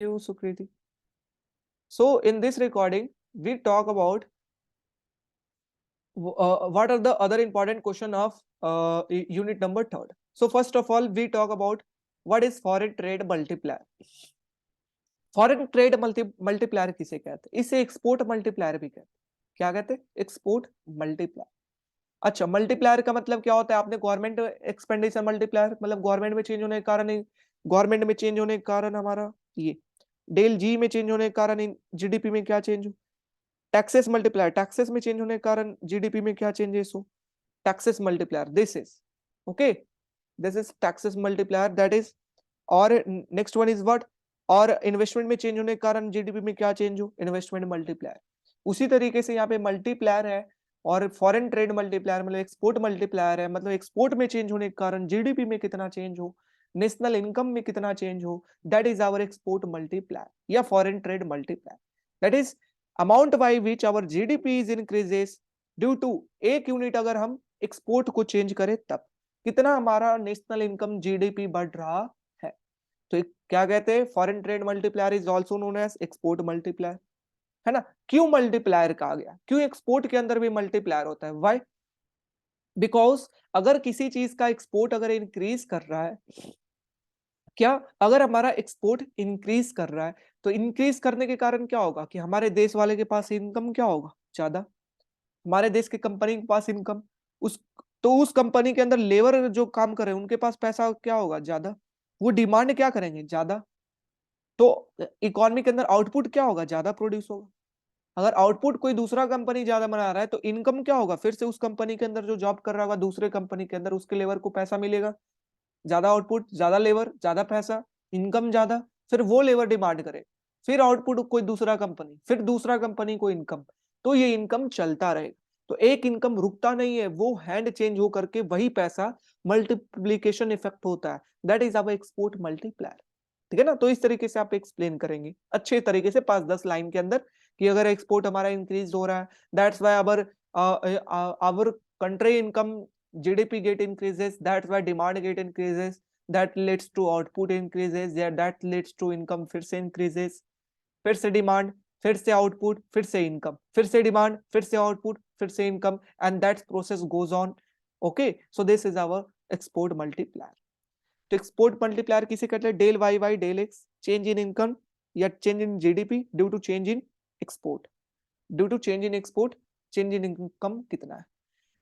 you, Sukriti. So, in this recording, we talk about what are the other important question of unit number third. So, first of all, we talk about what is foreign trade multiplier. Foreign trade multiplier किसे कहते हैं? इसे export multiplier भी कहते हैं. क्या कहते हैं? Export multiplier. अच्छा, मल्टीप्लायर का मतलब क्या होता है? आपने गवर्नमेंट एक्सपेंडिचर मल्टीप्लायर, मतलब गवर्नमेंट में चेंज होने के कारण, गवर्नमेंट में चेंज होने के कारण हमारा ये डेल जी में चेंज होने के कारण जीडीपी में क्या चेंज हो. टैक्सेस मल्टीप्लायर, टैक्सेस में चेंज होने के कारण जीडीपी में क्या चेंजेस हो. Taxes multiplier, this is okay, this is taxes multiplier, that is. और नेक्स्ट वन इज व्हाट? और इन्वेस्टमेंट में चेंज होने के कारण जीडीपी में क्या चेंज हो. Investment multiplier. उसी तरीके से यहाँ पे मल्टीप्लायर है और फॉरेन ट्रेड मल्टीप्लायर मतलब एक्सपोर्ट मल्टीप्लायर है, मतलब एक्सपोर्ट में चेंज होने के कारण जीडीपी में कितना चेंज हो, नेशनल इनकम में कितना चेंज हो, that is our export multiplier या foreign trade multiplier. That is amount by which our GDP is increases due to, एक यूनिट अगर हम एक्सपोर्ट को चेंज करें तब कितना हमारा नेशनल इनकम जीडीपी बढ़ रहा है. तो क्या कहते हैं? Foreign trade multiplier is also known as export multiplier, है ना. क्यों मल्टीप्लायर कहा गया? क्यों एक्सपोर्ट के अंदर भी मल्टीप्लायर होता है? व्हाई? बिकॉज अगर किसी चीज का एक्सपोर्ट अगर इंक्रीज कर रहा है, क्या अगर हमारा एक्सपोर्ट इंक्रीज कर रहा है तो इंक्रीज करने के कारण क्या होगा कि हमारे देश वाले के पास इनकम क्या होगा? ज्यादा. हमारे देश की कंपनी के पास इनकम, उस तो उस कंपनी के अंदर लेबर जो काम कर रहे हैं उनके पास पैसा क्या होगा? ज्यादा. वो डिमांड क्या करेंगे? ज्यादा. तो इकोनॉमी के अंदर आउटपुट क्या होगा? ज्यादा प्रोड्यूस होगा. अगर आउटपुट कोई दूसरा कंपनी ज्यादा बना रहा है तो इनकम क्या होगा? फिर से उस कंपनी के अंदर जो जॉब कर रहा होगा दूसरे कंपनी के अंदर उसके लेबर को पैसा मिलेगा. ज्यादा आउटपुट, ज्यादा लेबर, ज्यादा पैसा, इनकम ज्यादा. फिर वो लेबर डिमांड करे, फिर आउटपुट कोई दूसरा कंपनी, फिर दूसरा कंपनी को इनकम. तो ये इनकम चलता रहेगा. तो एक इनकम रुकता नहीं है, वो हैंड चेंज हो करके वही पैसा मल्टीप्लीकेशन इफेक्ट होता है. That is our export multiplier. ठीक है ना. तो इस तरीके से आप एक्सप्लेन करेंगे अच्छे तरीके से 5-10 लाइन के अंदर कि अगर एक्सपोर्ट हमारा इंक्रीज हो रहा है, that's why our country income GDP get increases, that's why demand get increases, that leads to output increases, yeah, that leads to income फिर से increases, फिर से डिमांड, फिर से आउटपुट, फिर से इनकम, फिर से डिमांड, फिर से आउटपुट, फिर से income, and that process goes on. Okay, so this is our export multiplier. तो एक्सपोर्ट मल्टीप्लायर किसे कहते हैं? Del Y by del X, change in income या change in GDP due to change in export. Due to change in export change in income कितना है.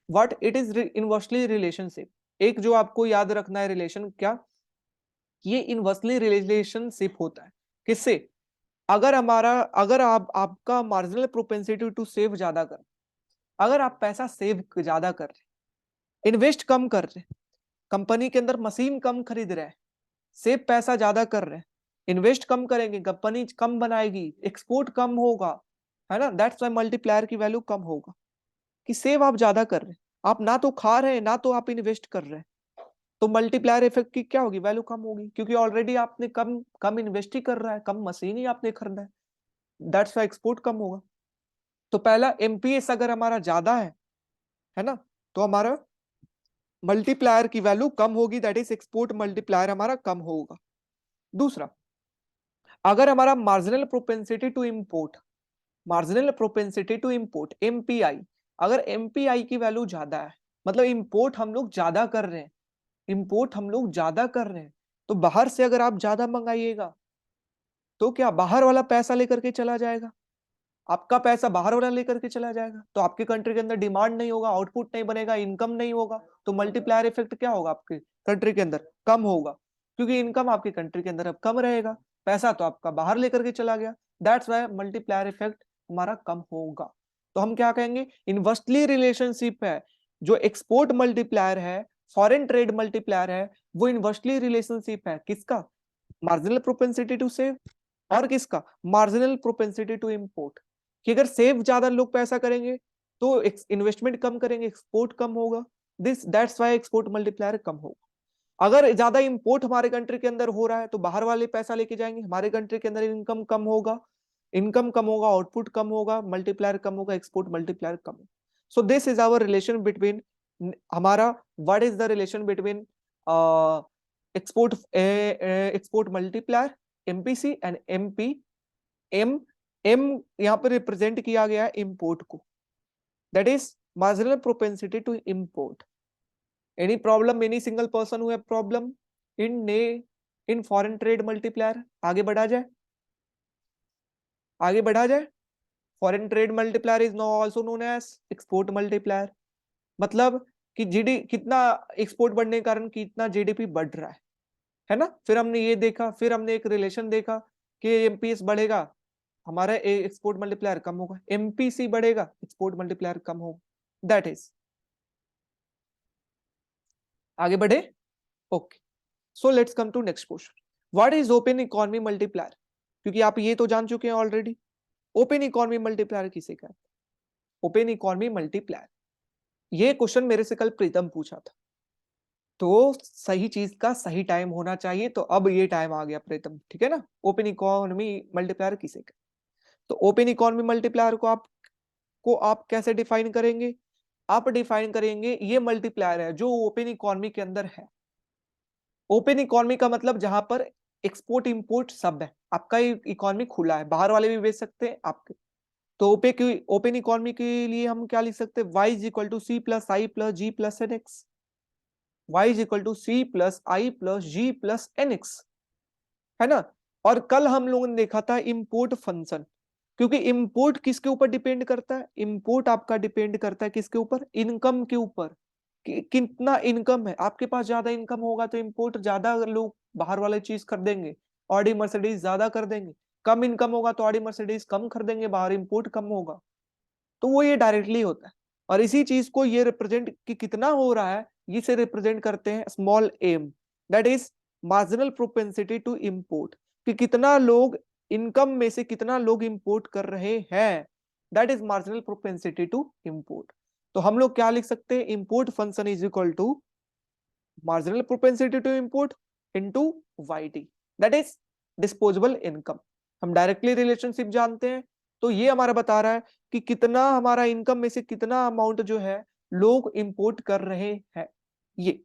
What it is inversely relationship. एक जो आपको याद रखना है रिलेशन, क्या? ये इनवर्सली रिलेशनशिप होता है किससे? अगर आप आपका मार्जिनल प्रोपेंसिटी टू सेव ज्यादा कर, अगर आप पैसा सेव ज्यादा कर रहे, इन्वेस्ट कम कर रहे, कंपनी के अंदर मशीन कम खरीद रहे हैं, सेव पैसा ज्यादा कर रहे हैं, इन्वेस्ट कम करेंगे, कंपनी कम बनाएगी, एक्सपोर्ट कम होगा, है ना. दैट्स व्हाई मल्टीप्लायर की वैल्यू कम होगा कि सेव आप ज्यादा कर रहे हैं, आप ना तो खा रहे हैं ना तो आप इन्वेस्ट कर रहे हैं. तो मल्टीप्लायर इफेक्ट की क्या होगी? वैल्यू कम होगी क्योंकि ऑलरेडी आपने कम कम इन्वेस्ट ही कर रहा है, कम मशीन ही आपने खरीदा है. दैट्स व्हाई एक्सपोर्ट कम होगा. तो पहला एमपीएस अगर हमारा ज्यादा है ना, तो हमारा मल्टीप्लायर की वैल्यू कम होगी, दैट इज एक्सपोर्ट मल्टीप्लायर हमारा कम होगा. दूसरा, अगर हमारा marginal propensity to import, marginal propensity to import MPI, अगर एमपीआई की वैल्यू ज्यादा है, मतलब इंपोर्ट हम लोग ज्यादा कर रहे हैं, इंपोर्ट हम लोग ज्यादा कर रहे हैं, तो बाहर से अगर आप ज्यादा मंगाइएगा तो क्या बाहर वाला पैसा लेकर के चला जाएगा? आपका पैसा बाहर वाला लेकर के चला जाएगा, तो आपके कंट्री के अंदर डिमांड नहीं होगा, आउटपुट नहीं बनेगा, इनकम नहीं होगा, तो मल्टीप्लायर इफेक्ट क्या होगा? आपके कंट्री के अंदर कम होगा क्योंकि इनकम आपकी कंट्री के अंदर अब कम रहेगा, पैसा तो आपका बाहर लेकर के चला गया. दैट्स व्हाई मल्टीप्लायर इफेक्ट हमारा कम होगा. तो हम क्या कहेंगे? इनवर्सली रिलेशनशिप है जो एक्सपोर्ट मल्टीप्लायर है, फॉरेन ट्रेड मल्टीप्लायर है, वो इनवर्सली रिलेशनशिप है किसका? मार्जिनल प्रोपेंसिटी टू सेव और किसका? Marginal propensity to import. कि अगर सेव ज्यादा लोग पैसा करेंगे तो इन्वेस्टमेंट कम करेंगे, एक्सपोर्ट कम होगा. This that's why export multiplier कम होगा. अगर ज्यादा इंपोर्ट हमारे कंट्री के अंदर हो रहा है तो बाहर वाले पैसा लेके जाएंगे, हमारे कंट्री के अंदर इनकम कम होगा, इनकम कम होगा, आउटपुट कम होगा, मल्टीप्लायर कम होगा, एक्सपोर्ट मल्टीप्लायर कम होगा. So this is our relation between हमारा, what is the relation between export export multiplier MPC and MP M M यहाँ पर रिप्रेजेंट किया गया है इंपोर्ट को, that is marginal propensity to import. Any problem, any single person who have problem in foreign trade multiplier? आगे बढ़ा जाए, आगे बढ़ा जाए। Foreign trade multiplier is no also known as export multiplier. मतलब कि जीडी कितना एक्सपोर्ट बढ़ने के कारण कितना जीडीपी बढ़ रहा है ना। फिर हमने ये देखा, फिर हमने एक रिलेशन देखा कि एमपीएस बढ़ेगा, हमारा एक्सपोर्ट मल्टीप्लायर कम होगा, एमपीसी बढ़ेगा, एक्सपोर्ट मल्टीप्लायर कम होगा। दैट इज, आगे बढ़े। Okay, so let's come to next question, what is open economy multiplier? क्योंकि आप ये तो जान चुके हैं ऑलरेडी, ओपन इकोनॉमी मल्टीप्लायर किसे कहते हैं? ओपन इकोनॉमी मल्टीप्लायर, ये क्वेश्चन मेरे से कल प्रीतम पूछा था, तो सही चीज का सही टाइम होना चाहिए, तो अब ये टाइम आ गया प्रीतम, ठीक है ना। ओपन इकोनॉमी मल्टीप्लायर किसे कहते? तो ओपन इकोनॉमी मल्टीप्लायर को आप कैसे डिफाइन करेंगे? आप डिफाइन करेंगे, ये मल्टीप्लायर है जो ओपन इकोनॉमी के अंदर है। ओपन इकोनॉमी का मतलब जहां पर एक्सपोर्ट इंपोर्ट सब है, आपका इकोनॉमी खुला है, बाहर वाले भी बेच सकते हैं आपके। तो ओपन इकोनॉमी के लिए हम क्या लिख सकते हैं? y is equal to C plus I plus G plus N X. y is equal to C plus I plus G plus N X, है ना। और कल हम लोगों ने देखा था इंपोर्ट फंक्शन, क्योंकि इंपोर्ट किसके ऊपर डिपेंड करता है? इंपोर्ट आपका डिपेंड करता है किसके ऊपर? इनकम के ऊपर। कितना इनकम है आपके पास, ज्यादा इनकम होगा तो इंपोर्ट ज्यादा लोग बाहर वाले चीज खरीदेंगे, ऑडी मर्सिडीज ज्यादा कर देंगे। कम इनकम होगा तो ऑडी मर्सिडीज कम खरीदेंगे, बाहर इंपोर्ट कम होगा। तो वो ये डायरेक्टली होता है। और इसी चीज को ये रिप्रेजेंट कि कितना हो रहा है, इसे रिप्रेजेंट करते हैं small M, that is marginal propensity to import, कि कितना लोग इनकम में से कितना लोग इंपोर्ट कर रहे हैं, that is marginal propensity to import. तो हम लोग क्या लिख सकते हैं? Import function is equal to marginal propensity to import into YT, that is disposable income. हम डायरेक्टली रिलेशनशिप जानते हैं, तो ये हमारा बता रहा है कि कितना हमारा इनकम में से कितना अमाउंट जो है लोग इंपोर्ट कर रहे हैं, ये।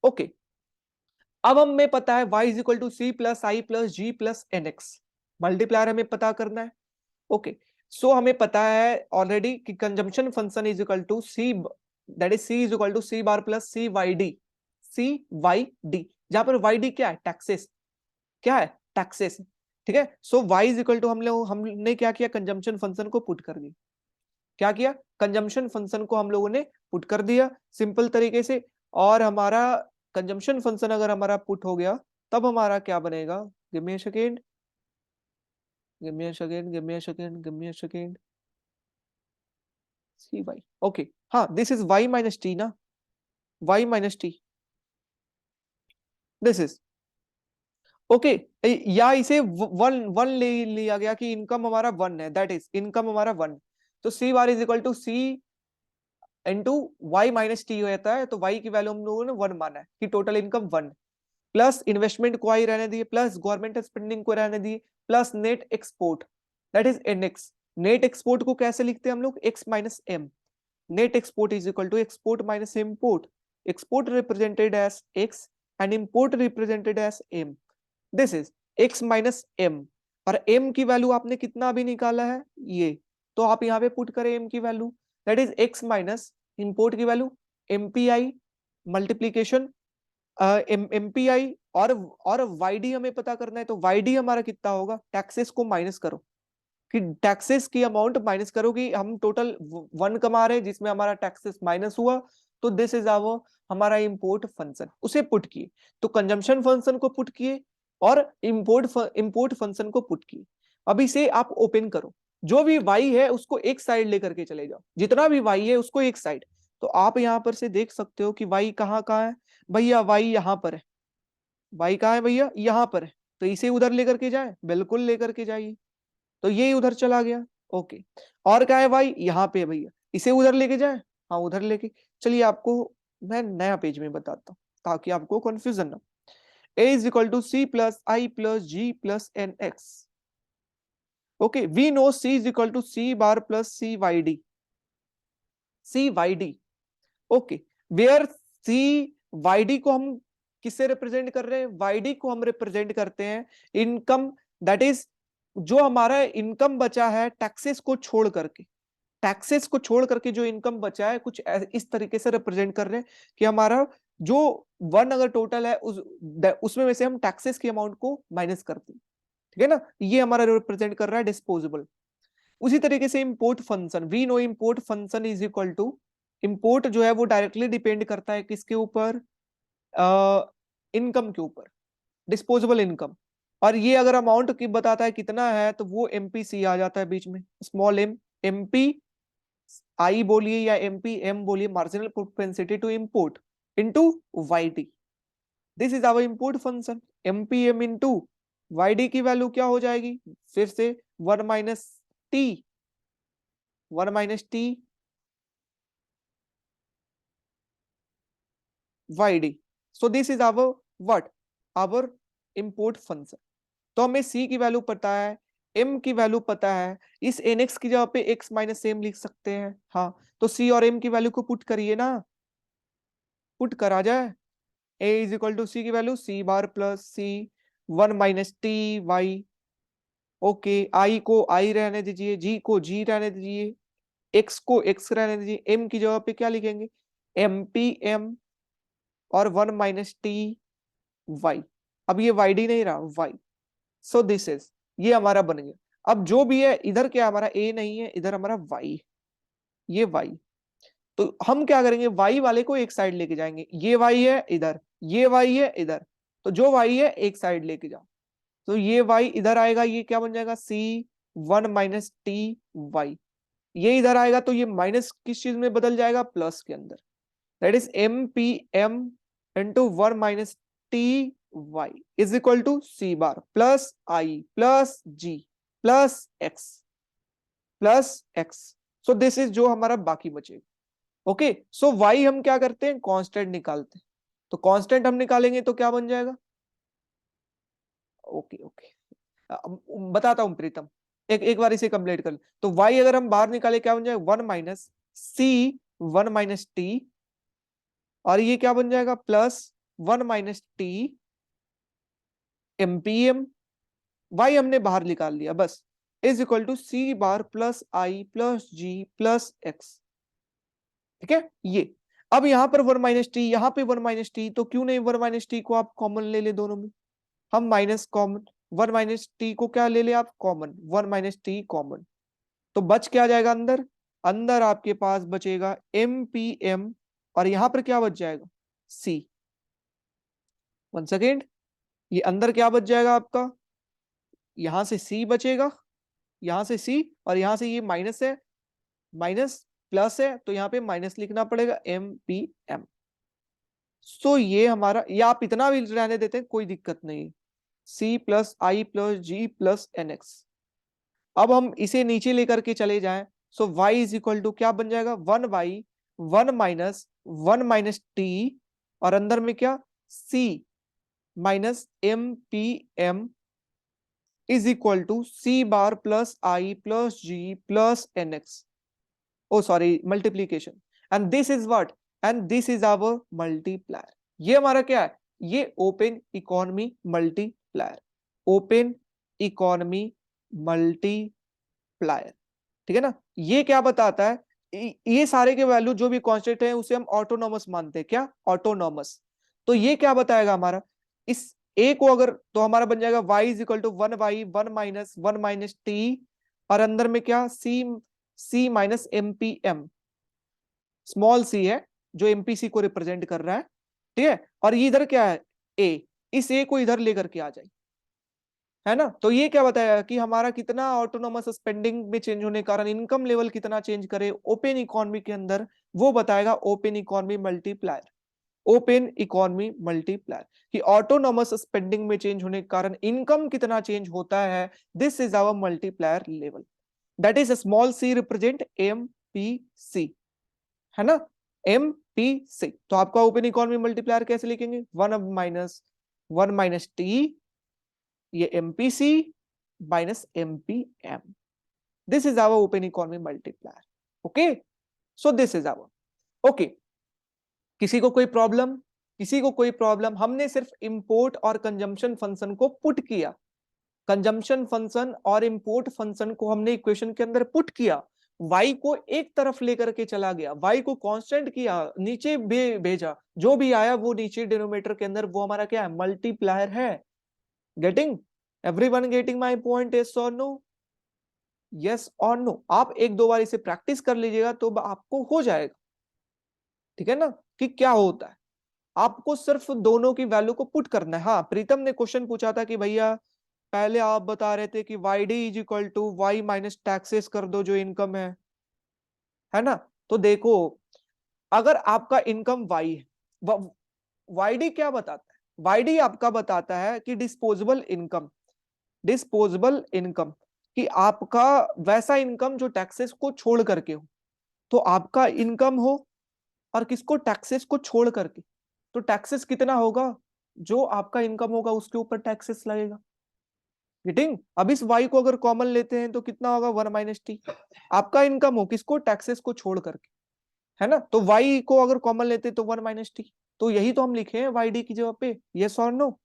ओके, अब हमें पता है y is equal to C plus I plus G plus N X, multiplier हमें पता करना है। ओके, सो हमें पता है ऑलरेडी कि consumption function is equal to C, that is C is equal to C bar plus C Y D, C Y D, जहां पर वाई डी क्या है? टैक्सेस, क्या है? टैक्सेस, ठीक है। सो y इज इक्वल टू हमने क्या किया? कंजम्पशन फंक्शन को पुट कर दिया। क्या किया? कंजम्पशन फंक्शन को हम लोगों ने पुट कर दिया सिंपल तरीके से, और हमारा कंजम्पशन फंक्शन अगर हमारा पुट हो गया, तब हमारा क्या बनेगा? Give me a second, give me a second, give me a second, give me a second, C Y. Okay, हाँ, this is y minus T ना, y minus T, this is okay. या इसे वन वन ले लिया गया कि income हमारा one है, दैट इज इनकम हमारा वन, तो C bar is equal to C into Y minus T हो जाता है। तो y की वैल्यू हम लोगों ने वन माना है कि total income one, plus investment को आई रहने दिए, प्लस गवर्नमेंट स्पेंडिंग को रहने दिए, plus net export, that is NX. Net export को कैसे लिखते हैं हम लोग? X minus M. Net export is equal to export minus import, export represented as X and import represented as M, this is X minus M. और M की value आपने कितना अभी निकाला है? ये, तो आप यहाँ पे पुट करें एम की value, that is X minus import की वैल्यू एमपीआई मल्टीप्लीकेशन एमपीआई, और वाईडी हमें पता करना है, तो वाईडी हमारा कितना होगा? टैक्सेस को माइनस करो, कि टैक्सेस की अमाउंट माइनस करो, कि हम टोटल वन कमा रहे हैं जिसमें हमारा टैक्सेस माइनस हुआ, तो दिस इज आवर हमारा इंपोर्ट फंक्शन, उसे पुट किए। तो कंजम्पशन फंक्शन को पुट किए और इंपोर्ट फंक्शन को पुट किए। अब इसे आप ओपन करो, जो भी y है उसको एक साइड लेकर के चले जाओ, जितना भी y है उसको एक साइड। तो आप यहां पर से देख सकते हो कि y कहाँ कहाँ है भैया? y यहाँ पर है, y कहाँ है भैया? यहाँ पर है। तो इसे उधर लेकर के जाए, बिल्कुल लेकर के जाइए, तो ये उधर चला गया। ओके, और क्या है? भाई यहाँ पे भैया, इसे उधर लेके जाए, हाँ उधर लेके। चलिए आपको मैं नया पेज में बताता हूँ ताकि आपको कंफ्यूजन ना। a is equal to C plus I plus G plus N X. Okay, we know c is equal to C bar plus C Y D, C Y D. Okay, where C Y D को हम किससे represent कर रहे हैं? वाईडी को हम represent करते हैं इनकम, दैट इज जो हमारा इनकम बचा है टैक्सेस को छोड़ करके, टैक्सेस को छोड़ करके जो इनकम बचा है कुछ इस तरीके से रिप्रेजेंट कर रहे हैं कि हमारा जो वन अगर टोटल है उसमें में से हम टैक्सेस के अमाउंट को माइनस करते हैं, ठीक है ना, ये हमारा रिप्रेजेंट कर रहा है डिस्पोजेबल। उसी तरीके से import function, we know import function is equal to, import जो है वो डायरेक्टली डिपेंड करता है किसके ऊपर? इनकम के ऊपर, डिस्पोजेबल इनकम। और ये अगर अमाउंट की बताता है कितना है तो वो एमपीसी आ जाता है बीच में, स्मॉल एम, एमपी आई बोलिए या एमपी एम बोलिए, marginal propensity to import into YD. This is our import function, MP M into YD की वैल्यू क्या हो जाएगी? फिर से 1 minus T, 1 minus T YD. So this is our what? Our import function. तो हमें सी की वैल्यू पता है, एम की वैल्यू पता है, इस एनएक्स की जगह पे एक्स माइनस एम लिख सकते हैं। हाँ, तो सी और एम की वैल्यू को पुट करिए ना, पुट करा जाए। ए इज इक्वल टू सी की वैल्यू सी बार प्लस सी 1 माइनस टी वाई। ओके, आई को आई रहने दीजिए, जी को जी रहने दीजिए, एक्स को एक्स रहने दीजिए, एम की जगह पे क्या लिखेंगे? एम पी एम और 1 माइनस टी वाई। अब ये वाई डी नहीं रहा, वाई। सो दिस इज, ये हमारा बन गया। अब जो भी है इधर क्या हमारा ए नहीं है, इधर हमारा वाई, ये वाई। तो हम क्या करेंगे? वाई वाले को एक साइड लेके जाएंगे, ये वाई है इधर, ये वाई है इधर, तो जो वाई है एक साइड लेके जाओ, तो ये वाई इधर आएगा, ये क्या बन जाएगा? सी 1 माइनस टी वाई। ये इधर आएगा तो ये माइनस किस चीज में बदल जाएगा? प्लस के अंदर, that is M P M into 1 minus T Y is equal to C bar plus I plus G plus X. So this is जो हमारा बाकी बचेगा। ओके, सो वाई हम क्या करते हैं? कांस्टेंट निकालते हैं, तो कांस्टेंट हम निकालेंगे तो क्या बन जाएगा? ओके ओके, बताता हूं प्रीतम, एक एक बार इसे कंप्लीट कर ले। तो वाई अगर हम बाहर निकाले क्या बन जाएगा? 1 माइनस सी 1 माइनस टी, और ये क्या बन जाएगा? Plus 1 minus T MPM, Y हमने बाहर निकाल लिया बस, is equal to C bar plus I plus G plus X. ठीक है, ये अब यहां पर 1 माइनस टी, यहां पे 1 माइनस टी, तो क्यों नहीं 1 माइनस टी को आप कॉमन ले ले दोनों में? हम माइनस कॉमन, 1 माइनस टी को क्या ले ले आप? Common, 1 minus T common. तो बच क्या जाएगा अंदर? अंदर आपके पास बचेगा एम पी एम, और यहां पर क्या बच जाएगा? सी। वन सेकेंड, ये अंदर क्या बच जाएगा आपका? यहां से सी बचेगा, यहां से सी, और यहां से ये माइनस है, माइनस प्लस है, तो यहां पे माइनस लिखना पड़ेगा एम पी एम। सो ये हमारा, या आप इतना भी रहने देते हैं कोई दिक्कत नहीं, सी plus I plus G plus N x. अब हम इसे नीचे लेकर के चले जाएं, सो y इज इक्वल टू क्या बन जाएगा? 1y 1 माइनस टी, और अंदर में क्या? c minus M P M is equal to C bar plus I plus G plus N X. Oh sorry, multiplication, and this is what? And this is our multiplier. ये हमारा क्या है? ये open economy multiplier, open economy multiplier. ठीक है ना? ये क्या बताता है? ये सारे के वैल्यू जो भी कांस्टेंट है उसे हम ऑटोनॉमस मानते हैं। क्या? ऑटोनॉमस। तो ये क्या बताएगा हमारा? इस ए को अगर, तो हमारा बन जाएगा y is equal to 1y 1 minus T, और अंदर में क्या? c minus MPM, small C है जो एमपीसी को रिप्रेजेंट कर रहा है। ठीक है, और ये इधर क्या है? ए, इस ए को इधर लेकर के आ जाए, है ना? तो ये क्या बताया कि हमारा कितना ऑटोनोमस स्पेंडिंग में चेंज होने के कारण इनकम लेवल कितना चेंज करे ओपन इकोनॉमी के अंदर, वो बताएगा open economy multiplier. Open economy multiplier कि ऑटोनोमस स्पेंडिंग में चेंज होने के कारण इनकम कितना चेंज होता है, this is our multiplier level, that is small C represent M P C, है ना? M P C. तो आपका ओपन इकोनॉमी मल्टीप्लायर कैसे लिखेंगे? 1 माइनस टी, ये MPC minus MPM, this is our open economy multiplier. Okay, so this is our. Okay, किसी को कोई प्रॉब्लम, किसी को कोई प्रॉब्लम, हमने सिर्फ इंपोर्ट और कंजम्पशन फंक्शन को पुट किया, कंजम्पशन फंक्शन और इंपोर्ट फंक्शन को हमने इक्वेशन के अंदर पुट किया, y को एक तरफ लेकर के चला गया, y को कांस्टेंट किया, नीचे भेजा, जो भी आया वो नीचे डिनोमिनेटर के अंदर, वो हमारा क्या है, मल्टीप्लायर है। Getting, everyone getting my point, yes और नो? यस और नो? आप एक दो बार इसे प्रैक्टिस कर लीजिएगा तो आपको हो जाएगा, ठीक है ना, कि क्या होता है। आपको सिर्फ दोनों की वैल्यू को पुट करना है। हाँ, प्रीतम ने क्वेश्चन पूछा था कि भैया पहले आप बता रहे थे कि Y D is equal to Y minus taxes कर दो जो इनकम है ना। तो देखो, अगर आपका इनकम वाई है, वाई डी क्या बताता है, वाई डी आपका बताता है कि डिस्पोजेबल इनकम, डिस्पोजेबल इनकम, कि आपका वैसा इनकम जो टैक्सेस को छोड़ करके हो। तो आपका इनकम हो और किसको, टैक्सेस को छोड़ करके, तो टैक्सेस कितना होगा, जो आपका इनकम होगा उसके ऊपर टैक्सेस लगेगा। गेटिंग, अब इस y को अगर कॉमन लेते हैं तो कितना होगा, 1 माइनस टी। आपका इनकम हो किसको, टैक्सेस को छोड़ करके, है ना, तो y को अगर कॉमन लेते हैं तो 1 माइनस टी। तो यही तो हम लिखे हैं वाई डी की जगह पे। यस और नो?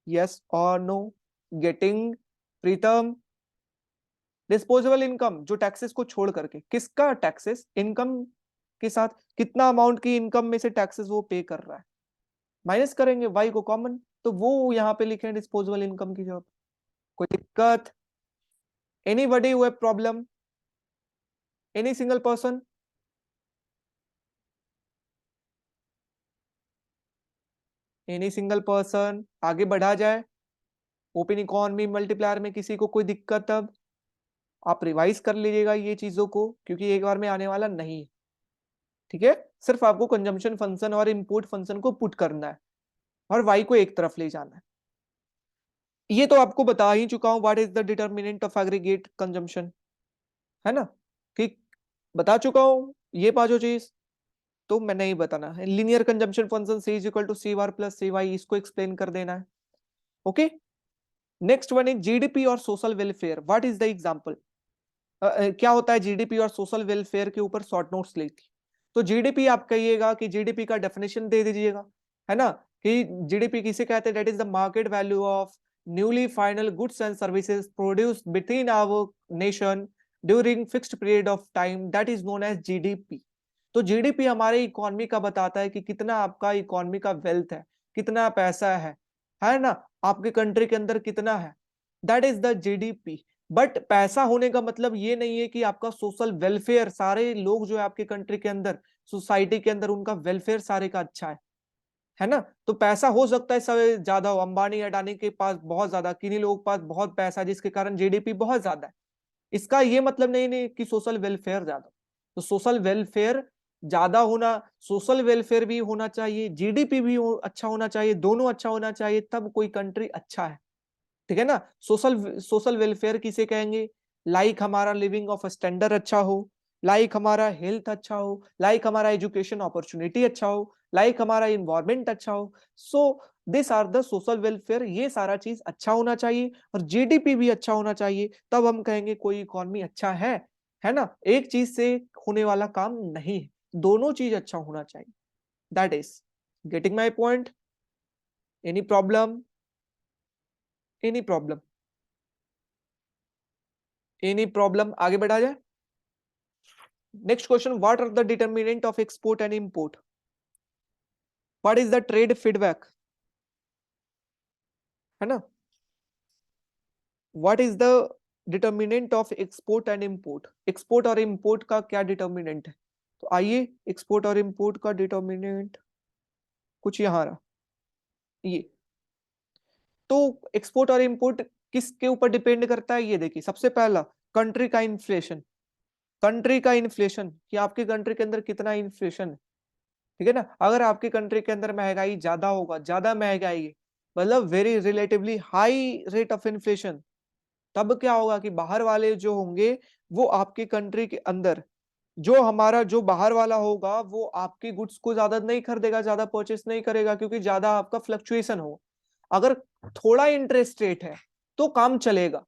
यस और नो? गेटिंग प्रीतम? डिस्पोजेबल इनकम जो टैक्सेस को छोड़ करके, किसका टैक्सेस, इनकम के साथ कितना अमाउंट की इनकम में से टैक्सेस वो पे कर रहा है, माइनस करेंगे y को कॉमन, तो वो यहाँ पे लिखे हैं डिस्पोजेबल इनकम की जगह पे। कोई दिक्कत? Anybody who have problem? Any single person? Any single person? आगे बढ़ा जाए। ओपन इकोनॉमी मल्टीप्लायर में किसी को कोई दिक्कत? अब आप रिवाइज कर लीजिएगा ये चीजों को, क्योंकि एक बार में आने वाला नहीं है, ठीक है। सिर्फ आपको कंजम्पशन फंक्शन और इंपोर्ट फंक्शन को पुट करना है और y को एक तरफ ले जाना है। ये तो आपको बता ही चुका हूं, what is the determinant of aggregate consumption, है ना, ठीक, बता चुका हूं ये पांचों चीज। तो मैं नहीं बताना है, linear consumption function c is equal to C bar plus C Y, इसको एक्सप्लेन कर देना है। Okay, next one is GDP और social welfare, what is the example. क्या होता है जीडीपी और सोशल वेलफेयर के ऊपर शॉर्ट नोट्स लेती। तो जीडीपी आप कहिएगा कि जीडीपी का डेफिनेशन दे दीजिएगा, है ना, कि जीडीपी किसे कहते हैं, that is the market value of newly final goods and services produced between our nation during fixed period of time, that is known as GDP. तो जीडीपी हमारे इकोनॉमी का बताता है कि कितना आपका इकोनॉमी का वेल्थ है, कितना पैसा है ना, आपके कंट्री के अंदर कितना है, that is the GDP. But पैसा होने का मतलब ये नहीं है कि आपका सोशल वेलफेयर, सारे लोग जो है आपके कंट्री के अंदर, सोसाइटी के अंदर, उनका वेलफेयर सारे का अच्छा है ना। तो पैसा हो सकता है सब ज्यादा हो, अंबानी अडानी के पास बहुत ज्यादा, किन्हीं लोगों के पास बहुत पैसा जिसके कारण जीडीपी बहुत ज्यादा है, इसका ये मतलब नहीं कि सोशल वेलफेयर ज्यादा। तो सोशल वेलफेयर ज्यादा होना, सोशल वेलफेयर भी होना चाहिए, जीडीपी भी अच्छा होना चाहिए, दोनों अच्छा होना चाहिए, तब कोई कंट्री अच्छा है, ठीक है ना। सोशल सोशल वेलफेयर किसे कहेंगे, लाइक हमारा लिविंग ऑफ स्टैंडर्ड अच्छा हो, लाइक हमारा हेल्थ अच्छा हो, लाइक हमारा एजुकेशन अपॉर्चुनिटी अच्छा हो, लाइक हमारा इन्वायरमेंट अच्छा हो। So this are the social welfare, ये सारा चीज अच्छा होना चाहिए और जीडीपी भी अच्छा होना चाहिए, तब हम कहेंगे कोई इकोनॉमी अच्छा है ना। एक चीज से होने वाला काम नहीं है, दोनों चीज अच्छा होना चाहिए। That is getting my point? Any problem? Any problem? Any problem? आगे बढ़ा जाए। Next question, what are the determinant of export and import, what is the trade feedback, है ना, what is the determinant of export and import, export और import का क्या determinant है। तो आइए, एक्सपोर्ट और इंपोर्ट का डिटर्मिनेंट कुछ यहां रहा, ये। तो एक्सपोर्ट और इंपोर्ट किसके ऊपर डिपेंड करता है, ये देखिए, सबसे पहला कंट्री का इन्फ्लेशन, कंट्री का इन्फ्लेशन, कि आपके कंट्री के अंदर कितना इन्फ्लेशन है, ठीक है ना। अगर आपके कंट्री के अंदर महंगाई ज्यादा होगा, ज्यादा महंगाई है, मतलब very relatively high rate of inflation, तब क्या होगा कि बाहर वाले जो होंगे वो आपके कंट्री के अंदर, जो हमारा जो बाहर वाला होगा वो आपके गुड्स को ज्यादा नहीं खरीदेगा, ज्यादा परचेस नहीं करेगा, क्योंकि ज्यादा आपका फ्लक्चुएशन हो। अगर थोड़ा इंटरेस्ट रेट है तो काम चलेगा,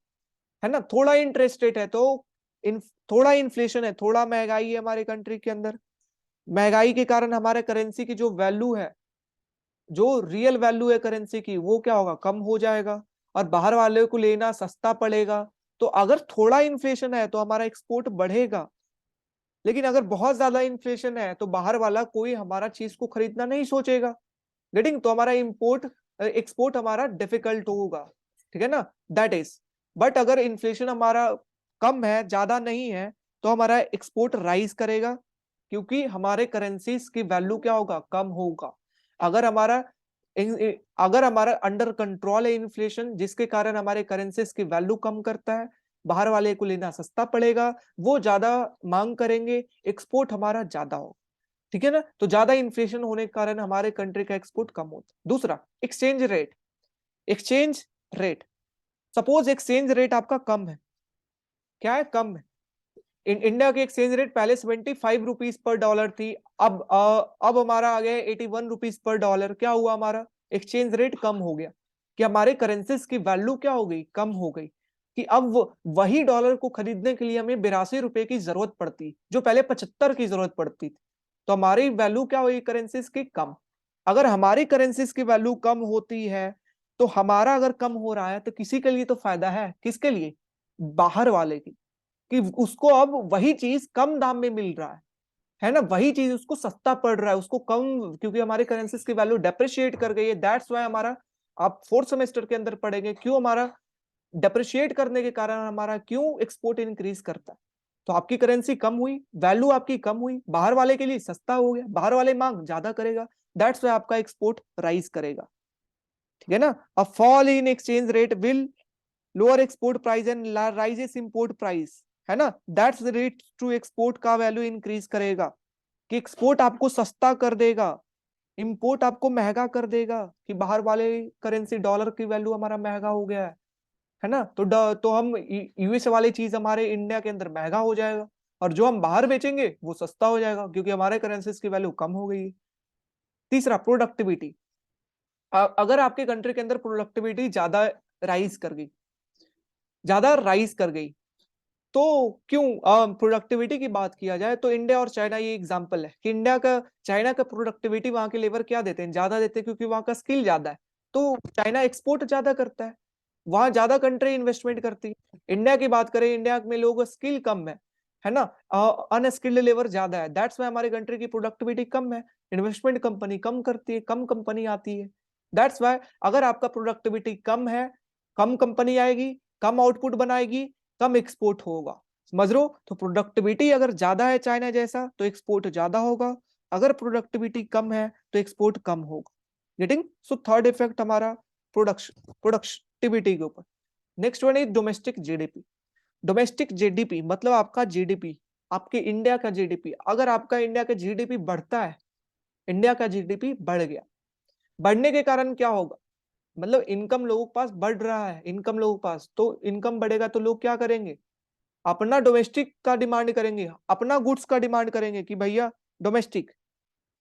है ना, थोड़ा इंटरेस्ट रेट है तो थोड़ा इन्फ्लेशन है, थोड़ा महंगाई है हमारे कंट्री के अंदर, महंगाई के कारण हमारे करेंसी की जो वैल्यू है जो रियल वैल्यू है करेंसी की वो क्या होगा, कम हो जाएगा, और बाहर वाले को लेना सस्ता पड़ेगा। तो अगर थोड़ा इन्फ्लेशन है तो हमारा एक्सपोर्ट बढ़ेगा, लेकिन अगर बहुत ज्यादा इन्फ्लेशन है तो बाहर वाला कोई हमारा चीज को खरीदना नहीं सोचेगा। गेटिंग, तो हमारा इंपोर्ट एक्सपोर्ट हमारा डिफिकल्ट होगा, ठीक है ना, दैट इज। बट अगर इन्फ्लेशन हमारा कम है, ज्यादा नहीं है, तो हमारा एक्सपोर्ट राइज करेगा, क्योंकि हमारे करेंसीज की वैल्यू क्या होगा, कम होगा। अगर हमारा अगर हमारा अंडर कंट्रोल है इन्फ्लेशन, जिसके कारण हमारे करेंसीज की वैल्यू कम करता है, बाहर वाले को लेना सस्ता पड़ेगा, वो ज्यादा मांग करेंगे, एक्सपोर्ट हमारा ज्यादा होगा, ठीक है ना। तो ज्यादा इन्फ्लेशन होने के कारण हमारे कंट्री का एक्सपोर्ट कम होता है। दूसरा, exchange rate. Exchange rate, suppose exchange rate आपका कम है, क्या है, कम है। इंडिया की एक्सचेंज रेट पहले 75 रुपीज पर डॉलर थी, अब हमारा आ गया 81 रुपीज पर डॉलर। क्या हुआ, हमारा एक्सचेंज रेट कम हो गया, कि हमारे करेंसीज की वैल्यू क्या हो गई, कम हो गई, कि अब वही डॉलर को खरीदने के लिए हमें 82 रुपए की जरूरत पड़ती, जो पहले 75 की जरूरत पड़ती थी। तो हमारी वैल्यू क्या हुई करेंसीज की, कम। अगर हमारी करेंसीज की वैल्यू कम होती है, तो हमारा अगर कम हो रहा है तो किसी के लिए तो फायदा है, किसके लिए, बाहर वाले की, कि उसको अब वही चीज कम दाम में मिल रहा है ना, वही चीज उसको सस्ता पड़ रहा है, उसको कम, क्योंकि हमारी करेंसीज की वैल्यू डेप्रिशिएट कर गई है। दैट्स वाई हमारा, आप फोर्थ सेमेस्टर के अंदर पढ़ेंगे क्यों हमारा डेप्रिशिएट करने के कारण हमारा क्यों एक्सपोर्ट इंक्रीज करता है। तो आपकी करेंसी कम हुई, वैल्यू आपकी कम हुई, बाहर वाले के लिए सस्ता हो गया, बाहर वाले मांग ज्यादा करेगा, दैट्स वाई आपका एक्सपोर्ट राइज करेगा, ठीक है ना। A fall in exchange rate will lower export price and raises import price, है ना, दैट्स रेट टू एक्सपोर्ट का वैल्यू इंक्रीज करेगा, कि एक्सपोर्ट आपको सस्ता कर देगा, इंपोर्ट आपको महंगा कर देगा, कि बाहर वाले करेंसी डॉलर की वैल्यू हमारा महंगा हो गया है ना। तो हम यूएस वाली चीज हमारे इंडिया के अंदर महंगा हो जाएगा, और जो हम बाहर बेचेंगे वो सस्ता हो जाएगा, क्योंकि हमारे करेंसीज की वैल्यू कम हो गई है। तीसरा, प्रोडक्टिविटी। अगर आपके कंट्री के अंदर प्रोडक्टिविटी ज्यादा राइज कर गई, ज्यादा राइज कर गई, तो क्यों, प्रोडक्टिविटी की बात किया जाए तो इंडिया और चाइना ये एग्जांपल है, कि इंडिया का, चाइना का प्रोडक्टिविटी वहां के लेबर क्या देते हैं, ज्यादा देते हैं, क्योंकि वहां का स्किल ज्यादा है। तो चाइना एक्सपोर्ट ज्यादा करता है, वहां ज्यादा कंट्री इन्वेस्टमेंट करती है। इंडिया की बात करें, इंडिया में लोगों स्किल कम है ना, अनस्किल्ड लेबर ज्यादा है, दैट्स वाई हमारे कंट्री की प्रोडक्टिविटी कम है, इन्वेस्टमेंट कंपनी कम करती है, कम कंपनी आती है। दैट्स वाई अगर आपका प्रोडक्टिविटी कम है, कम कंपनी आएगी, कम आउटपुट बनाएगी, कम एक्सपोर्ट होगा, समझ लो। तो प्रोडक्टिविटी अगर ज्यादा है चाइना जैसा, तो एक्सपोर्ट ज्यादा होगा, अगर प्रोडक्टिविटी कम है तो एक्सपोर्ट कम होगा। गेटिंग, सो थर्ड इफेक्ट हमारा प्रोडक्टिविटी के ऊपर। Next one is domestic GDP. Domestic GDP मतलब आपका जीडीपी, आपके इंडिया का जीडीपी। अगर आपका इंडिया का जीडीपी बढ़ता है, इंडिया का जीडीपी बढ़ गया, बढ़ने के कारण क्या होगा, मतलब इनकम लोगों के पास बढ़ रहा है, इनकम लोगों के पास, तो इनकम बढ़ेगा तो लोग क्या करेंगे, अपना डोमेस्टिक का डिमांड करेंगे, अपना गुड्स का डिमांड करेंगे, कि भैया डोमेस्टिक,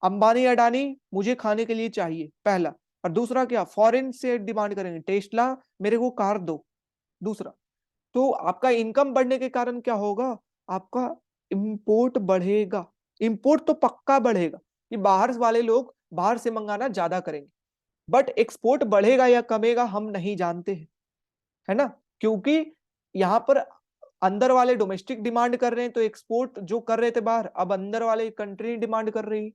अंबानी अडानी मुझे खाने के लिए चाहिए, पहला। और दूसरा क्या, फॉरेन से डिमांड करेंगे, टेस्ला मेरे को कार दो, दूसरा। तो आपका इनकम बढ़ने के कारण क्या होगा, आपका इंपोर्ट बढ़ेगा, इंपोर्ट तो पक्का बढ़ेगा, कि बाहर वाले लोग बाहर से मंगाना ज्यादा करेंगे। बट एक्सपोर्ट बढ़ेगा या कमेगा हम नहीं जानते हैं, है ना, क्योंकि यहाँ पर अंदर वाले डोमेस्टिक डिमांड कर रहे हैं, तो एक्सपोर्ट जो कर रहे थे बाहर, अब अंदर वाले कंट्री डिमांड कर रही है।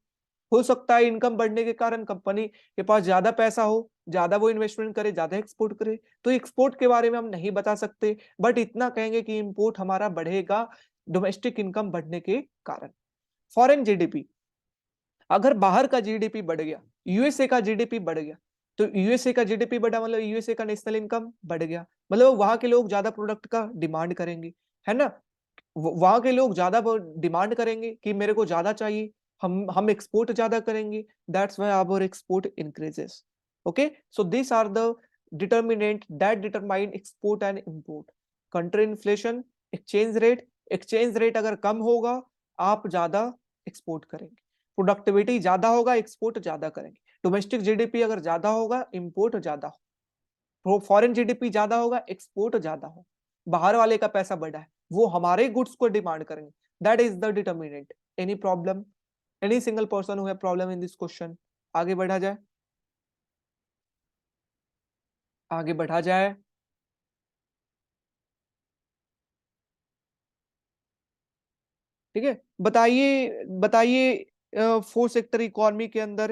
हो सकता है इनकम बढ़ने के कारण कंपनी के पास ज्यादा पैसा हो, ज्यादा वो इन्वेस्टमेंट करे, ज्यादा एक्सपोर्ट करे। तो एक्सपोर्ट के बारे में हम नहीं बता सकते, बट इतना कहेंगे कि इंपोर्ट हमारा बढ़ेगा डोमेस्टिक इनकम बढ़ने के कारण। फॉरेन जीडीपी, अगर बाहर का जीडीपी बढ़ गया, यूएसए का जीडीपी बढ़ गया, तो यूएसए का जीडीपी बढ़ा मतलब यूएसए का नेशनल इनकम बढ़ गया, मतलब वहां के लोग ज्यादा प्रोडक्ट का डिमांड करेंगे, है ना, वहां के लोग ज्यादा डिमांड करेंगे कि मेरे को ज्यादा चाहिए, हम एक्सपोर्ट ज्यादा करेंगे, that's why our export increases. Okay, so this are the determinant that determine export and import. Country inflation, exchange rate, exchange rate अगर कम होगा आप ज्यादा एक्सपोर्ट करेंगे, प्रोडक्टिविटी ज्यादा होगा एक्सपोर्ट ज्यादा करेंगे, डोमेस्टिक जीडीपी अगर ज्यादा होगा इंपोर्ट ज्यादा हो, फॉरेन जीडीपी ज्यादा होगा एक्सपोर्ट ज्यादा हो, बाहर वाले का पैसा बढ़ा है, वो हमारे गुड्स को डिमांड करेंगे, that is the determinant. Any problem, any single person who have problem in this question, आगे बढ़ा जाए। आगे बढ़ा जाए। ठीक है, बताइए बताइए फोर्थ सेक्टर इकोनॉमी के अंदर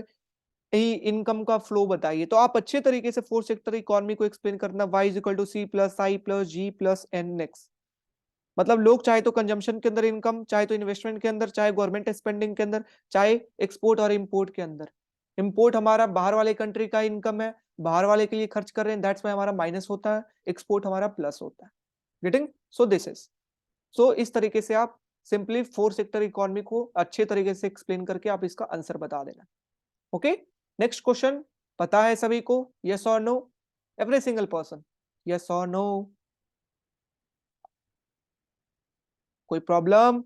ही इनकम का फ्लो बताइए। तो आप अच्छे तरीके से फोर्थ सेक्टर इकोनॉमी को एक्सप्लेन करना, y is equal to C plus I plus G plus N X. मतलब लोग चाहे तो कंजम्पशन के अंदर इनकम, चाहे तो इन्वेस्टमेंट के अंदर, चाहे गवर्नमेंट स्पेंडिंग के अंदर, चाहे एक्सपोर्ट और इंपोर्ट के अंदर। इंपोर्ट हमारा बाहर वाले कंट्री का इनकम है, बाहर वाले के लिए खर्च कर रहे हैं, दैट्स वाई हमारा माइनस होता है, एक्सपोर्ट हमारा प्लस होता है। गेटिंग? सो दिस इज, सो इस तरीके से आप सिंपली फोर्थ सेक्टर इकोनॉमी को अच्छे तरीके से एक्सप्लेन करके आप इसका आंसर बता देना। Okay, next question. पता है सभी को? यस और no? Every single person, yes और नो? कोई प्रॉब्लम?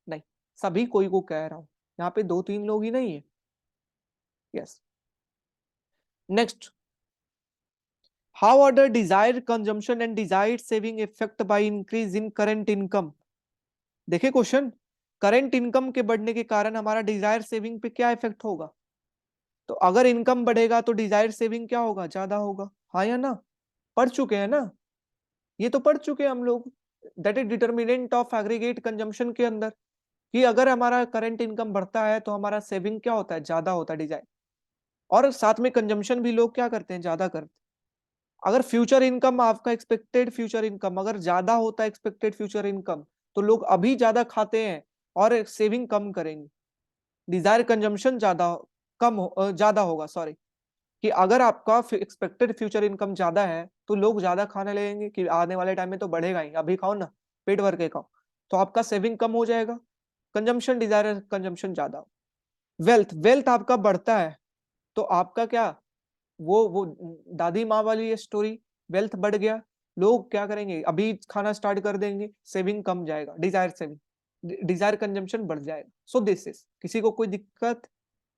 नहीं, सभी कोई को कह रहा हूं, यहाँ पे 2-3 लोग ही नहीं है। Yes, next. How are the desired consumption and desired saving effect by increase in current income? देखिए क्वेश्चन, करंट इनकम के बढ़ने के कारण हमारा डिजायर सेविंग पे क्या इफेक्ट होगा? तो अगर इनकम बढ़ेगा तो डिजायर सेविंग क्या होगा? ज्यादा होगा, हाँ या ना? पढ़ चुके हैं ना, ये तो पढ़ चुके हैं हम लोग। That is determinant of aggregate consumption के अंदर, कि अगर हमारा करंट इनकम बढ़ता है तो हमारा सेविंग क्या होता है? ज्यादा होता है डिजायर। और साथ में कंजम्पशन भी लोग क्या करते हैं? ज्यादा करते हैं। अगर फ्यूचर इनकम, आपका एक्सपेक्टेड फ्यूचर इनकम अगर ज्यादा होता है, एक्सपेक्टेड फ्यूचर इनकम, तो लोग अभी ज्यादा खाते हैं और सेविंग कम करेंगे। डिजायर कंजम्पशन ज्यादा होगा, सॉरी, कि अगर आपका एक्सपेक्टेड फ्यूचर इनकम ज्यादा है तो लोग ज्यादा खाने लगेंगे, कि आने वाले टाइम में तो बढ़ेगा ही, अभी खाओ ना, पेट भर के खाओ, तो आपका सेविंग कम हो जाएगा, कंजम्पशन, डिजायर कंजम्पशन ज्यादा। वेल्थ, वेल्थ आपका बढ़ता है तो आपका क्या, वो दादी माँ वाली ये स्टोरी, वेल्थ बढ़ गया, लोग क्या करेंगे? अभी खाना स्टार्ट कर देंगे, सेविंग कम जाएगा, डिजायर सेविंग, डिजायर कंजम्पशन बढ़ जाएगा। सो दिस इज, किसी को कोई दिक्कत?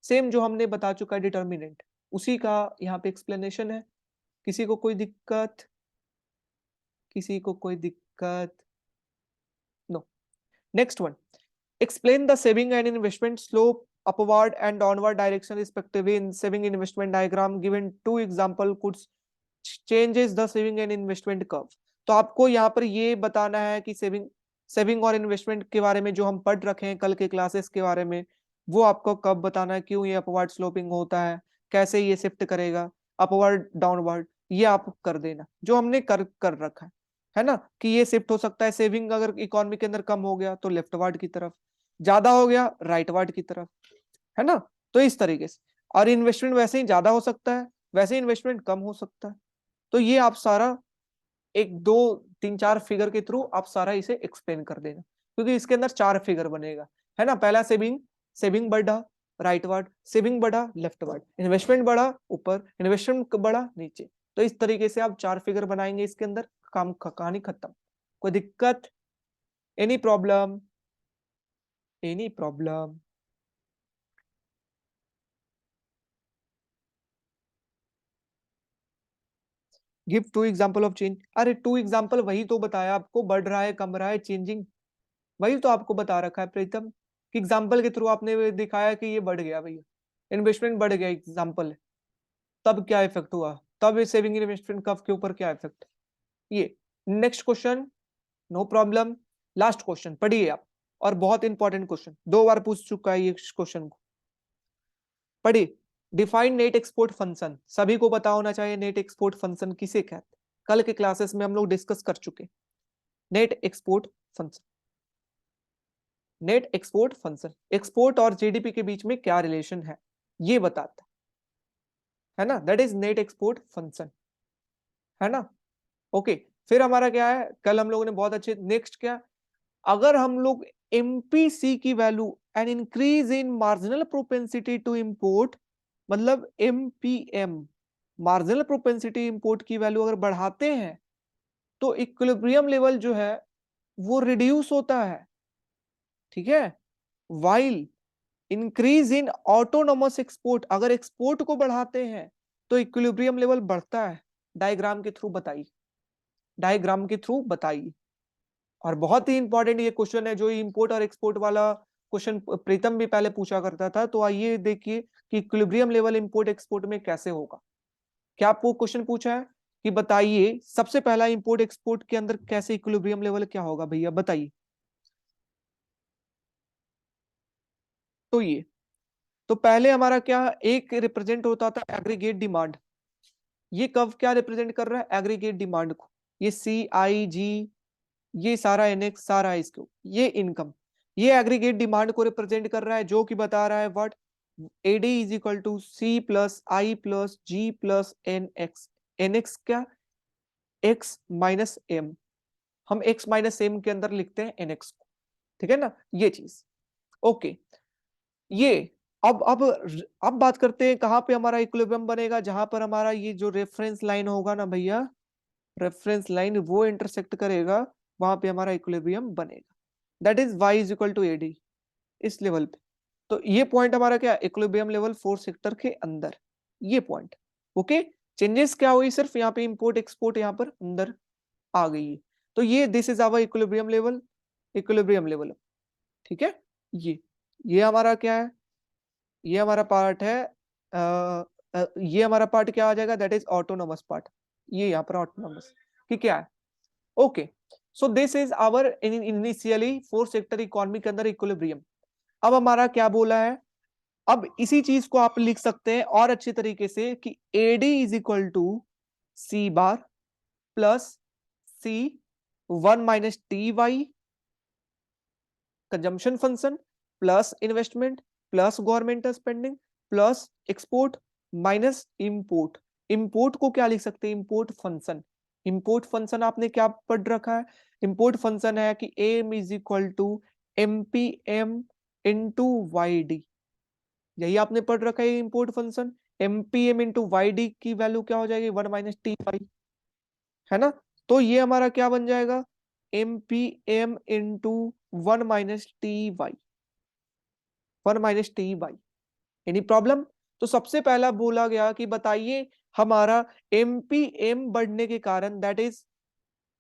सेम जो हमने बता चुका है डिटर्मिनेंट, उसी का यहाँ पे एक्सप्लेनेशन है। किसी को कोई दिक्कत? किसी को कोई दिक्कत? No. Next one, explain the saving and investment slope upward and downward direction respectively in saving investment diagram, given two example could changes the saving and investment curve। तो आपको यहाँ पर ये बताना है कि सेविंग और इन्वेस्टमेंट के बारे में जो हम पढ़ रखे हैं कल के क्लासेस के बारे में, वो आपको कब बताना है, क्यों ये अपवर्ड स्लोपिंग होता है, कैसे ये शिफ्ट करेगा, अपवर्ड डाउनवर्ड, ये आप कर देना जो हमने कर कर रखा है ना, कि ये शिफ्ट हो सकता है, सेविंग अगर इकोनॉमी के अंदर कम हो गया तो लेफ्टवर्ड की तरफ, ज्यादा हो गया राइटवर्ड की तरफ, है ना? तो इस तरीके से, और इन्वेस्टमेंट वैसे ही ज्यादा हो सकता है, वैसे ही इन्वेस्टमेंट कम हो सकता है। तो ये आप सारा एक दो तीन चार फिगर के थ्रू आप सारा इसे एक्सप्लेन कर देना, क्योंकि इसके अंदर 4 फिगर बनेगा, है ना? पहला सेविंग, सेविंग बढ़ा राइटवर्ड, सेविंग बढ़ा लेफ्टवर्ड, इन्वेस्टमेंट बढ़ा ऊपर, इन्वेस्टमेंट बढ़ा नीचे। तो इस तरीके से आप 4 फिगर बनाएंगे इसके अंदर, काम कहानी खत्म। कोई दिक्कत? Any problem? Any problem? Give 2 example of change. अरे 2 एग्जांपल वही तो बताया आपको, बढ़ रहा है कम रहा है चेंजिंग, वही तो आपको बता रखा है प्रीतम, कि एग्जांपल के थ्रू आपने दिखाया कि ये बढ़ गया भैया, इन्वेस्टमेंट बढ़ गया, एग्जांपल है, तब क्या इफेक्ट हुआ, तब सेविंग इन्वेस्टमेंट कब के ऊपर क्या इफेक्ट। ये next question, no problem. Last question पढ़िए आप, और बहुत इंपॉर्टेंट क्वेश्चन, 2 बार पूछ चुका है ये क्वेश्चन को, पढ़िए। डिफाइन नेट एक्सपोर्ट फंक्शन, सभी को पता होना चाहिए नेट एक्सपोर्ट फंक्शन किसे कहते हैं, कल के क्लासेस में हम लोग डिस्कस कर चुके। Net export function, net export function, export और जीडीपी के बीच में क्या रिलेशन है ये बताता है ना, that is net export function, है ना? ओके, फिर हमारा क्या है, कल हम लोगों ने बहुत अच्छे, नेक्स्ट क्या, अगर हम लोग एमपीसी की value and increase in marginal propensity to import, मतलब एमपीएम, मार्जिनल प्रोपेंसिटी इंपोर्ट की वैल्यू अगर बढ़ाते हैं तो इक्विलिब्रियम लेवल जो है वो रिड्यूस होता है, ठीक है? While increase in autonomous export, अगर एक्सपोर्ट को बढ़ाते हैं तो इक्विलिब्रियम लेवल बढ़ता है। डायग्राम के थ्रू बताइए, डायग्राम के थ्रू बताइए। और बहुत ही इंपॉर्टेंट ये क्वेश्चन है, जो इंपोर्ट और एक्सपोर्ट वाला क्वेश्चन प्रीतम भी पहले पूछा करता था, तो आइए देखिए कि इक्विलिब्रियम लेवल इंपोर्ट एक्सपोर्ट में कैसे होगा। क्या आपको क्वेश्चन पूछा है कि बताइए सबसे पहला इंपोर्ट एक्सपोर्ट के अंदर कैसे इक्विलिब्रियम लेवल क्या होगा, भैया बताइए। तो ये तो पहले हमारा क्या एक रिप्रेजेंट होता था एग्रीगेट डिमांड। ये कब क्या रिप्रेजेंट कर रहा है, एग्रीगेट डिमांड को। ये CIG, ये सारा NX, सारा इसको, ये इनकम, ये एग्रीगेट डिमांड को रिप्रेजेंट कर रहा है, जो कि बता रहा है what, AD is equal to C plus I plus G plus NX। NX क्या, X माइनस M। हम X माइनस M के अंदर लिखते हैं NX को, ठीक है ना, ये चीज। ओके, ये अब बात करते हैं कहां पे हमारा इक्विलिब्रियम बनेगा, जहां पर हमारा ये जो रेफरेंस लाइन होगा ना भैया, रेफरेंस लाइन वो इंटरसेक्ट करेगा, वहां पे हमारा इक्विलिब्रियम बनेगा। That is y is equal to AD, इस लेवल पे। तो ये पॉइंट हमारा क्या, इक्विलिब्रियम लेवल फोर्थ सेक्टर के अंदर, ये पॉइंट। ओके, चेंजेस क्या हुई, सिर्फ यहाँ पे इंपोर्ट एक्सपोर्ट यहाँ पर अंदर आ गई है। तो ये this is our equilibrium level, equilibrium level, ठीक है। ये हमारा क्या है, ये हमारा पार्ट है, ये हमारा पार्ट क्या आ जाएगा, दैट इज ऑटोनोमस पार्ट। ये यहाँ पर ऑटोनोमस कि क्या है। Okay, so this is our initially fourth sector economy के अंदर इक्विलिब्रियम। अब हमारा क्या बोला है, अब इसी चीज को आप लिख सकते हैं और अच्छे तरीके से कि AD is equal to C bar plus C1 - TY consumption function plus investment plus governmental spending plus export minus import. Import को क्या लिख सकते हैं, इंपोर्ट फंक्शन। इंपोर्ट फंक्शन आपने क्या पढ़ रखा है, इंपोर्ट फंक्शन है कि M is equal to MPM into YD, यही आपने पढ़ रखा है import function. MPM into YD की वैल्यू क्या हो जाएगी, 1 - TY, है ना। तो ये हमारा क्या बन जाएगा, MPM into 1 - TY, 1 - TY। Any problem. तो सबसे पहला बोला गया कि बताइए हमारा MPM बढ़ने के कारण, that is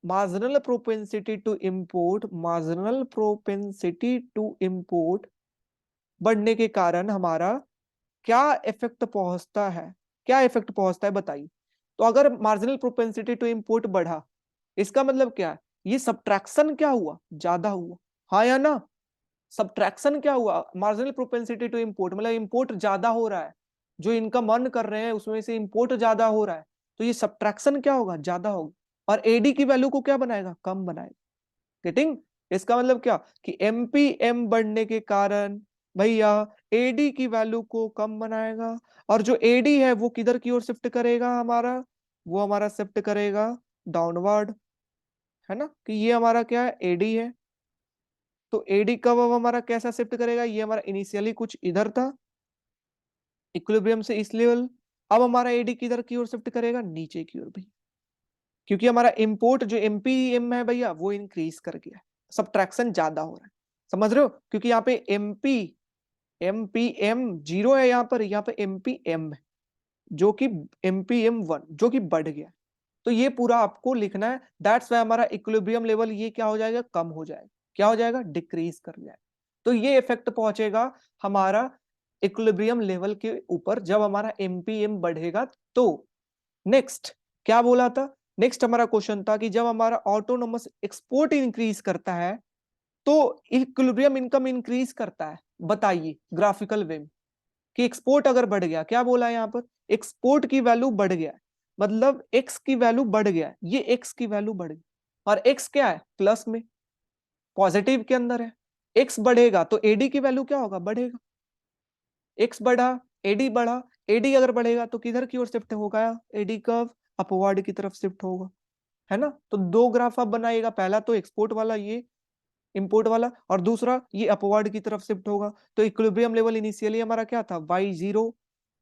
marginal propensity to import, marginal propensity to import बढ़ने के कारण हमारा क्या इफेक्ट पहुंचता है, क्या इफेक्ट पहुंचता है बताइए। तो अगर मार्जिनल प्रोपेंसिटी टू इंपोर्ट बढ़ा, इसका मतलब क्या है, ये सब्ट्रैक्शन क्या हुआ, ज्यादा हुआ, हाँ या ना। सब्ट्रैक्शन क्या हुआ, मार्जिनल प्रोपेंसिटी टू इंपोर्ट, मतलब इंपोर्ट ज्यादा हो रहा है, जो इनकम अर्न कर रहे हैं उसमें से इंपोर्ट ज्यादा हो रहा है, तो ये सब्ट्रैक्शन क्या होगा, ज्यादा होगा। और AD की वैल्यू को क्या बनाएगा, कम बनाएगा। गेटिंग, इसका मतलब क्या कि MPM बढ़ने के कारण भैया AD की वैल्यू को कम बनाएगा, और जो AD है वो किधर की ओर शिफ्ट करेगा हमारा, वो हमारा शिफ्ट करेगा डाउनवर्ड, है ना, कि ये हमारा क्या है, AD है। तो AD कब अब हमारा कैसा शिफ्ट करेगा, ये हमारा इनिशियली कुछ इधर था इक्विलिब्रियम से इस लेवल, अब हमारा AD किधर की ओर शिफ्ट करेगा, नीचे की ओर भी, क्योंकि हमारा इंपोर्ट जो MPM है भैया वो इंक्रीज कर गया, सब्ट्रैक्शन ज्यादा हो रहा है, समझ रहे हो, क्योंकि यहाँ पे MPM जीरो है, यहाँ पे MPM है, जो कि MPM1 जो कि बढ़ गया। तो ये पूरा आपको लिखना है, दैट्स वाई हमारा इक्विलिब्रियम लेवल ये क्या हो जाएगा, कम हो जाएगा, क्या हो जाएगा, डिक्रीज कर जाएगा। तो ये इफेक्ट पहुंचेगा हमारा इक्विलिब्रियम लेवल के ऊपर जब हमारा MPM बढ़ेगा। तो नेक्स्ट क्या बोला था, नेक्स्ट हमारा क्वेश्चन था कि जब हमारा ऑटोनोमस एक्सपोर्ट इंक्रीज करता है तो इक्विलिब्रियम इनकम इंक्रीज करता है। बताइए ग्राफिकल वे में कि एक्सपोर्ट अगर बढ़ गया, क्या बोला है यहाँ पर, एक्सपोर्ट की वैल्यू बढ़ गया, मतलब एक्स की वैल्यू बढ़ गया, ये एक्स की वैल्यू बढ़ गई, और एक्स क्या है, प्लस में, पॉजिटिव के अंदर है। एक्स बढ़ेगा तो AD की वैल्यू क्या होगा, बढ़ेगा। एक्स बढ़ा, AD बढ़ा, AD अगर बढ़ेगा तो किधर की ओर शिफ्ट होगा, AD कर्व अपवर्ड की तरफ शिफ्ट होगा, है ना। तो दो ग्राफ आप बनाइएगा, पहला तो एक्सपोर्ट वाला, ये इंपोर्ट वाला, और दूसरा ये अपवर्ड की तरफ शिफ्ट होगा। तो इक्विलिब्रियम लेवल इनिशियली हमारा क्या था, Y0।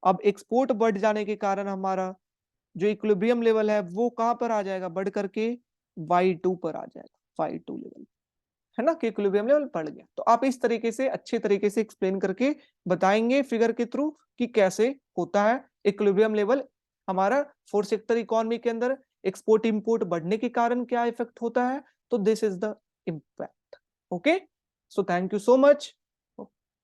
अब एक्सपोर्ट बढ़ जाने के कारण हमारा जो इक्विलिब्रियम लेवल है वो कहां पर आ जाएगा, बढ़ करके Y2 पर आ जाएगा, Y2 लेवल, है ना, कि इक्विलिब्रियम लेवल बढ़ गया। तो आप इस तरीके से अच्छे तरीके से एक्सप्लेन करके बताएंगे फिगर के थ्रू कि कैसे होता है इक्विलिब्रियम लेवल हमारा फोर्थ सेक्टर इकोनॉमी के अंदर, एक्सपोर्ट इंपोर्ट बढ़ने के कारण क्या इफेक्ट होता है। तो this is the impact. Okay, so thank you so much.